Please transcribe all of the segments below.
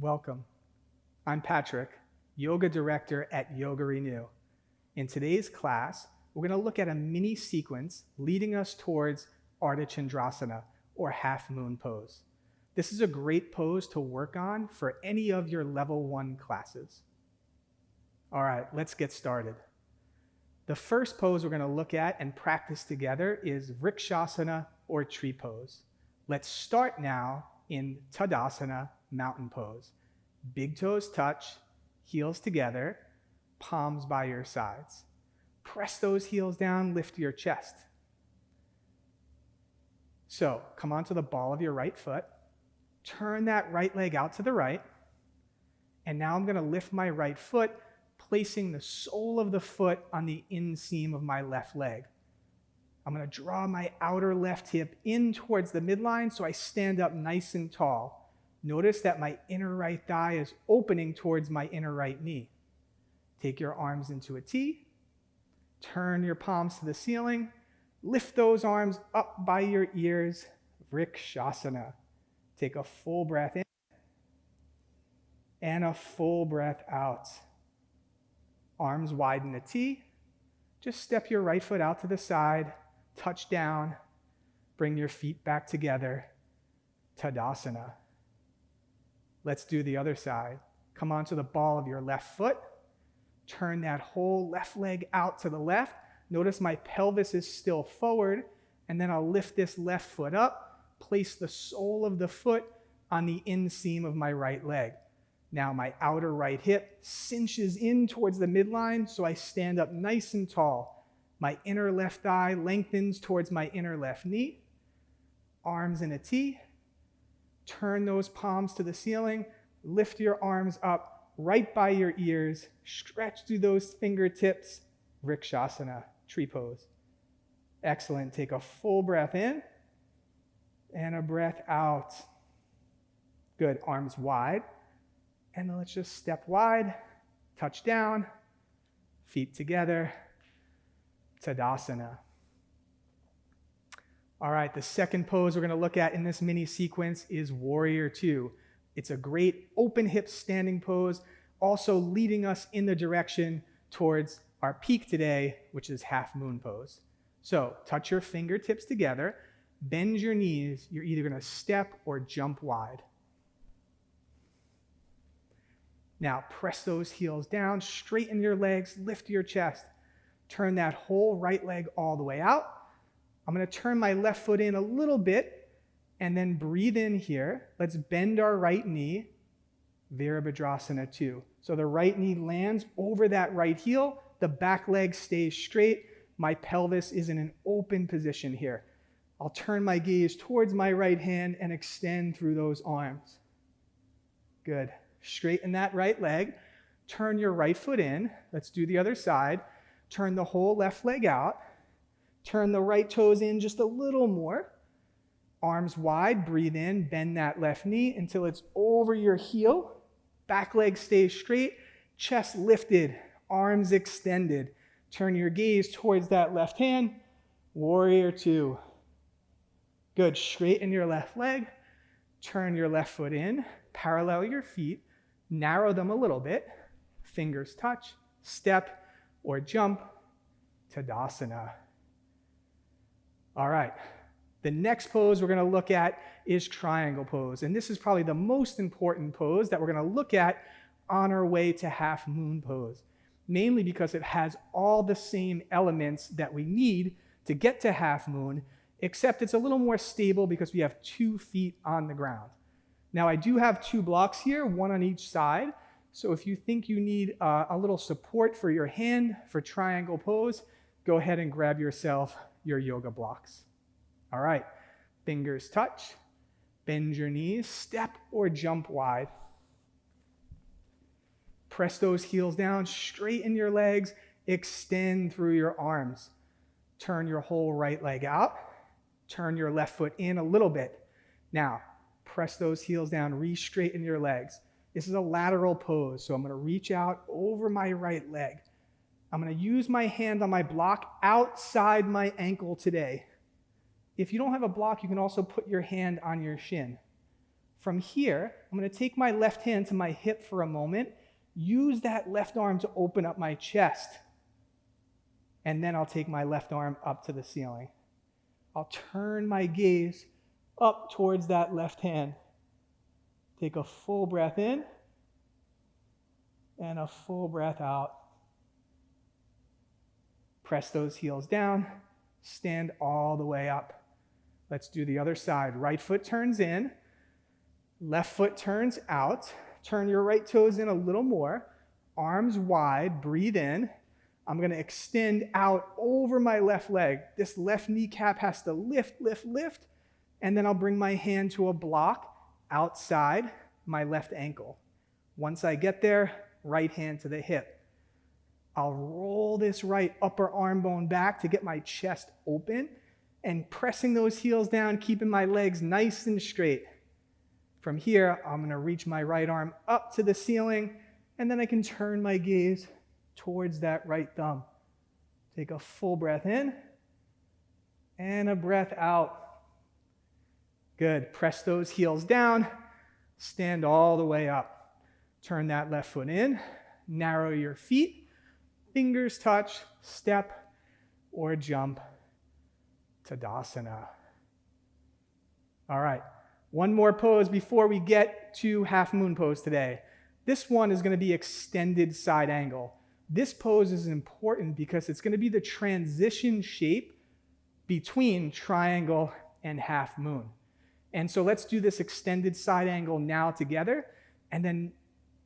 Welcome. I'm Patrick, Yoga Director at YogaRenew. In today's class, we're going to look at a mini sequence leading us towards Ardha Chandrasana, or half moon pose. This is a great pose to work on for any of your level 1 classes. All right, let's get started. The first pose we're going to look at and practice together is Vrikshasana, or tree pose. Let's start now in Tadasana, mountain pose. Big toes touch, heels together, palms by your sides. Press those heels down, lift your chest. So come onto the ball of your right foot, turn that right leg out to the right, and now I'm going to lift my right foot, placing the sole of the foot on the inseam of my left leg. I'm going to draw my outer left hip in towards the midline so I stand up nice and tall. Notice that my inner right thigh is opening towards my inner right knee. Take your arms into a T, turn your palms to the ceiling, lift those arms up by your ears, Vrikshasana. Take a full breath in and a full breath out. Arms widen a T. Just step your right foot out to the side, touch down, bring your feet back together, Tadasana. Let's do the other side. Come onto the ball of your left foot. Turn that whole left leg out to the left. Notice my pelvis is still forward, and then I'll lift this left foot up, place the sole of the foot on the inseam of my right leg. Now my outer right hip cinches in towards the midline, so I stand up nice and tall. My inner left thigh lengthens towards my inner left knee. Arms in a T. Turn those palms to the ceiling. Lift your arms up right by your ears. Stretch through those fingertips. Vrikshasana, tree pose. Excellent. Take a full breath in and a breath out. Good. Arms wide. And then let's just step wide, touch down, feet together, Tadasana. All right, the second pose we're going to look at in this mini sequence is Warrior Two. It's a great open hip standing pose, also leading us in the direction towards our peak today, which is half moon pose. So touch your fingertips together, bend your knees. You're either going to step or jump wide. Now press those heels down, straighten your legs, lift your chest. Turn that whole right leg all the way out. I'm going to turn my left foot in a little bit and then breathe in here. Let's bend our right knee, Virabhadrasana 2. So the right knee lands over that right heel, the back leg stays straight, my pelvis is in an open position here. I'll turn my gaze towards my right hand and extend through those arms. Good. Straighten that right leg, turn your right foot in. Let's do the other side. Turn the whole left leg out. Turn the right toes in just a little more. Arms wide, breathe in, bend that left knee until it's over your heel. Back leg stays straight, chest lifted, arms extended. Turn your gaze towards that left hand. Warrior Two. Good. Straighten your left leg. Turn your left foot in. Parallel your feet. Narrow them a little bit, fingers touch, step or jump, Tadasana. All right, the next pose we're going to look at is triangle pose. And this is probably the most important pose that we're going to look at on our way to half moon pose, mainly because it has all the same elements that we need to get to half moon, except it's a little more stable because we have 2 feet on the ground. Now I do have 2 blocks here, one on each side. So if you think you need a little support for your hand for triangle pose, go ahead and grab yourself your yoga blocks. All right, fingers touch, bend your knees, step or jump wide. Press those heels down, straighten your legs, extend through your arms. Turn your whole right leg out, turn your left foot in a little bit. Now, press those heels down, re-straighten your legs. This is a lateral pose, so I'm going to reach out over my right leg. I'm going to use my hand on my block outside my ankle today. If you don't have a block, you can also put your hand on your shin. From here, I'm going to take my left hand to my hip for a moment, use that left arm to open up my chest, and then I'll take my left arm up to the ceiling. I'll turn my gaze up towards that left hand. Take a full breath in and a full breath out. Press those heels down, stand all the way up. Let's do the other side. Right foot turns in, left foot turns out. Turn your right toes in a little more. Arms wide, breathe in. I'm going to extend out over my left leg. This left kneecap has to lift, lift, lift. And then I'll bring my hand to a block outside my left ankle. Once I get there, right hand to the hip. I'll roll this right upper arm bone back to get my chest open and pressing those heels down, keeping my legs nice and straight. From here, I'm going to reach my right arm up to the ceiling, and then I can turn my gaze towards that right thumb. Take a full breath in and a breath out. Good. Press those heels down, stand all the way up. Turn that left foot in, narrow your feet, fingers touch, step or jump. Tadasana. All right. One more pose before we get to half moon pose today. This one is going to be extended side angle. This pose is important because it's going to be the transition shape between triangle and half moon. And so let's do this extended side angle now together, and then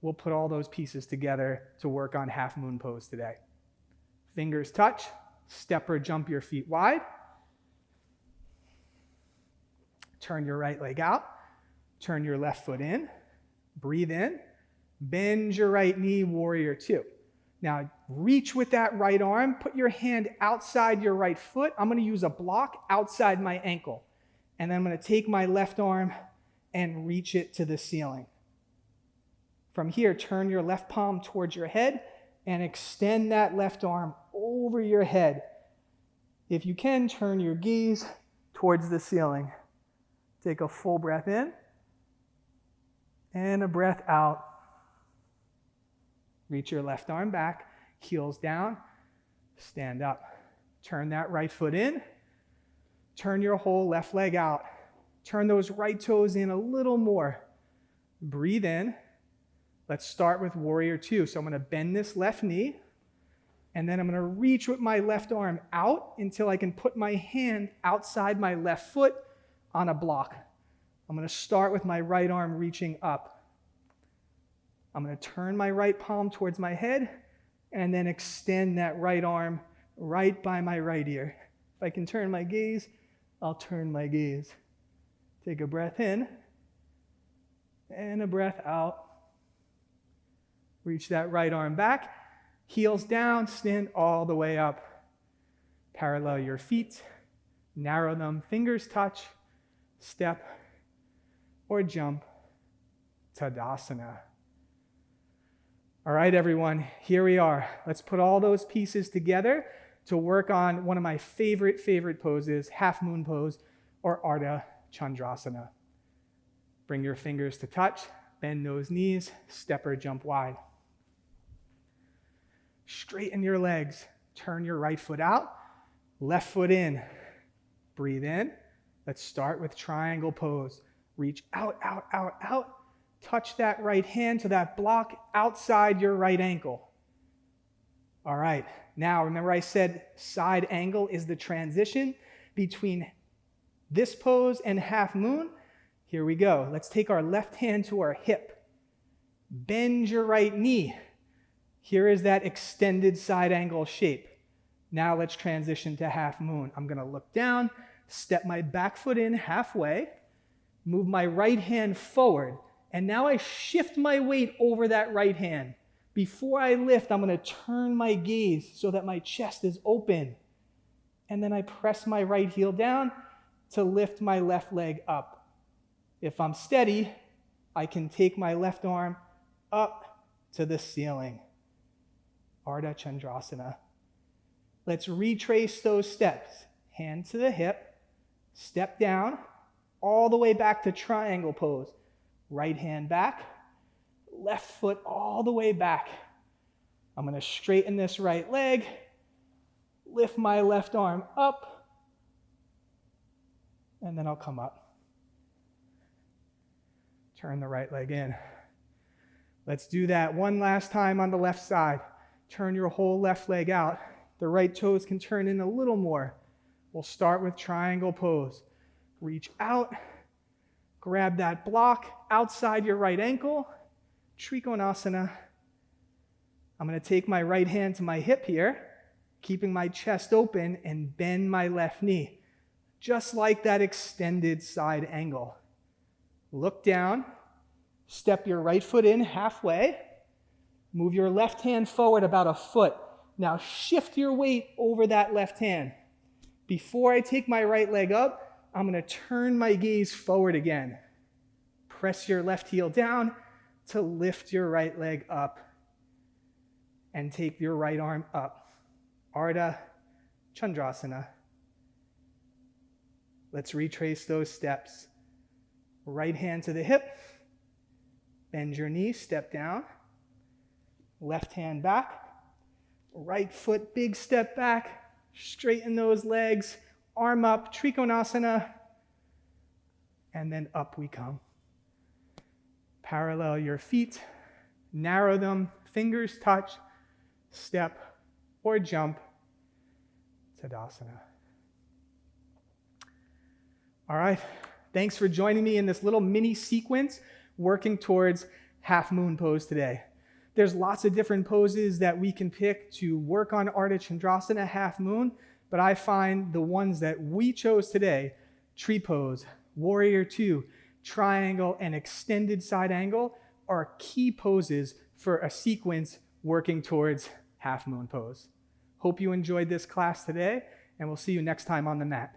we'll put all those pieces together to work on half moon pose today. Fingers touch, step or jump your feet wide. Turn your right leg out, turn your left foot in, breathe in, bend your right knee, warrior two. Now reach with that right arm, put your hand outside your right foot. I'm going to use a block outside my ankle. And then I'm going to take my left arm and reach it to the ceiling. From here, turn your left palm towards your head and extend that left arm over your head. If you can, turn your gaze towards the ceiling. Take a full breath in and a breath out. Reach your left arm back, heels down, stand up. Turn that right foot in, turn your whole left leg out. Turn those right toes in a little more. Breathe in. Let's start with warrior two. So I'm going to bend this left knee, and then I'm going to reach with my left arm out until I can put my hand outside my left foot on a block. I'm going to start with my right arm reaching up. I'm going to turn my right palm towards my head and then extend that right arm right by my right ear. If I can turn my gaze, I'll turn my gaze. Take a breath in and a breath out. Reach that right arm back, heels down, stand all the way up. Parallel your feet, narrow them, fingers touch, step or jump. Tadasana. All right, everyone, here we are. Let's put all those pieces together to work on one of my favorite poses, half moon pose or Ardha Chandrasana. Bring your fingers to touch, bend those knees, step or jump wide. Straighten your legs, turn your right foot out, left foot in. Breathe in. Let's start with triangle pose. Reach out, out, out, out. Touch that right hand to that block outside your right ankle. All right, now remember I said side angle is the transition between this pose and half moon. Here we go. Let's take our left hand to our hip. Bend your right knee. Here is that extended side angle shape. Now let's transition to half moon. I'm going to look down, step my back foot in halfway, move my right hand forward, and now I shift my weight over that right hand. Before I lift, I'm going to turn my gaze so that my chest is open. And then I press my right heel down to lift my left leg up. If I'm steady, I can take my left arm up to the ceiling. Ardha Chandrasana. Let's retrace those steps. Hand to the hip, step down, all the way back to triangle pose. Right hand back, left foot all the way back. I'm going to straighten this right leg, lift my left arm up, and then I'll come up. Turn the right leg in. Let's do that one last time on the left side. Turn your whole left leg out. The right toes can turn in a little more. We'll start with triangle pose. Reach out, grab that block outside your right ankle, Trikonasana. I'm going to take my right hand to my hip here, keeping my chest open and bend my left knee, just like that extended side angle. Look down, step your right foot in halfway, move your left hand forward about a foot. Now shift your weight over that left hand. Before I take my right leg up, I'm going to turn my gaze forward again. Press your left heel down to lift your right leg up and take your right arm up. Ardha Chandrasana. Let's retrace those steps. Right hand to the hip. Bend your knee, step down. Left hand back. Right foot, big step back. Straighten those legs. Arm up, Trikonasana. And then up we come. Parallel your feet. Narrow them. Fingers touch. Step or jump. Tadasana. All right. Thanks for joining me in this little mini sequence working towards half moon pose today. There's lots of different poses that we can pick to work on Ardha Chandrasana half moon, but I find the ones that we chose today, tree pose, warrior two, triangle, and extended side angle, are key poses for a sequence working towards half moon pose. Hope you enjoyed this class today, and we'll see you next time on the mat.